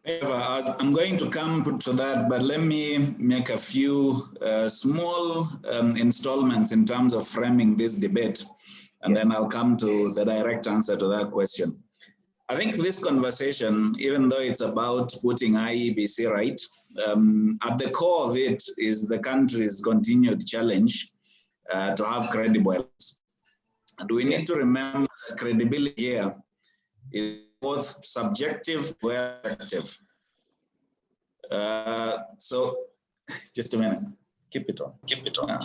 I'm going to come to that, but let me make a few small installments in terms of framing this debate, and then I'll come to the direct answer to that question. I think this conversation, even though it's about putting IEBC right, at the core of it is the country's continued challenge to have credible elections. And we need to remember that credibility here is both subjective and objective. So, just a minute. Keep it on. Keep it on.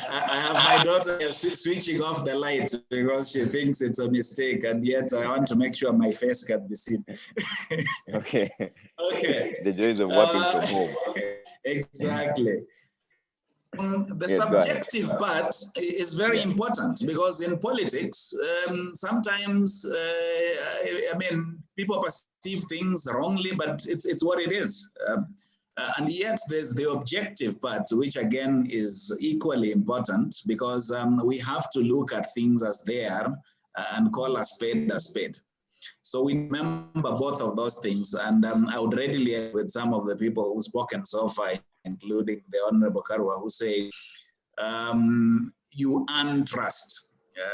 I have my daughter switching off the light because she thinks it's a mistake, and yet I want to make sure my face can be seen. Okay. Okay. The joys of working from home. Exactly. The subjective part is very important, because in politics, sometimes, I mean, people perceive things wrongly, but it's what it is. And yet there's the objective part, which again is equally important, because we have to look at things as they are and call a spade a spade. So we remember both of those things, and I would readily agree with some of the people who've spoken so far, including the Honorable Karwa, who say you earn trust.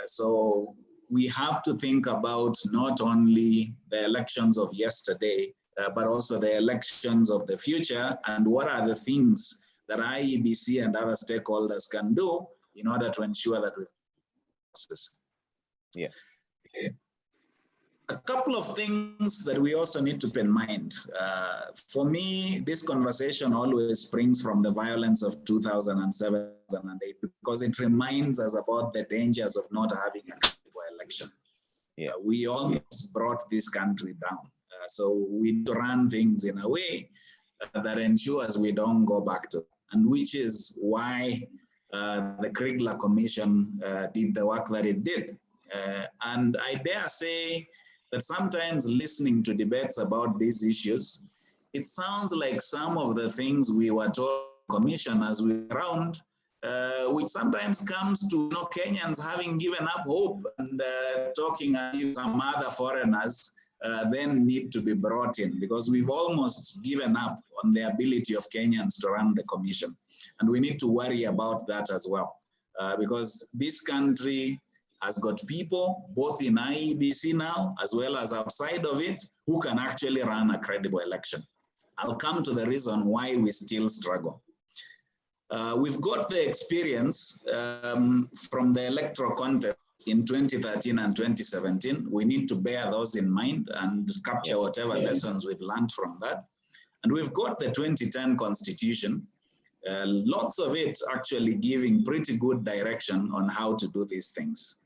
So we have to think about not only the elections of yesterday, but also the elections of the future, and what are the things that IEBC and other stakeholders can do in order to ensure that we process. Yeah. Okay. A couple of things that we also need to bear in mind. For me, this conversation always springs from the violence of 2007 and 2008, because it reminds us about the dangers of not having a credible election. Yeah. We almost brought this country down. So we need to run things in a way that ensures we don't go back to, and which is why the Kriegler Commission did the work that it did. And I dare say that sometimes listening to debates about these issues, it sounds like some of the things we were told Commission as we around, which sometimes comes to Kenyans having given up hope and talking as if some other foreigners then need to be brought in, because we've almost given up on the ability of Kenyans to run the Commission. And we need to worry about that as well, because this country has got people, both in IEBC now, as well as outside of it, who can actually run a credible election. I'll come to the reason why we still struggle. We've got the experience from the electoral contest in 2013 and 2017. We need to bear those in mind and capture whatever lessons we've learned from that. And we've got the 2010 constitution, lots of it actually giving pretty good direction on how to do these things.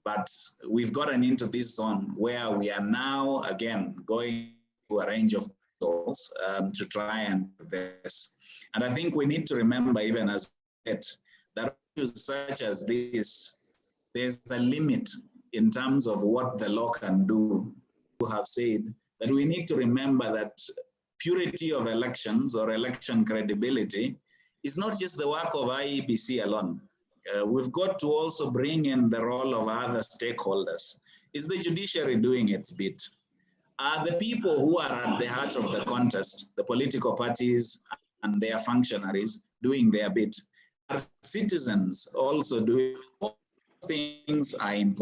But we've gotten into this zone where we are now, again, going to a range of goals to try and do this. And I think we need to remember, even as that issues such as this, there's a limit in terms of what the law can do. We have said that we need to remember that purity of elections or election credibility is not just the work of IEBC alone. We've got to also bring in the role of other stakeholders. Is the judiciary doing its bit? Are the people who are at the heart of the contest, the political parties and their functionaries, doing their bit? Are citizens also doing? Things are important.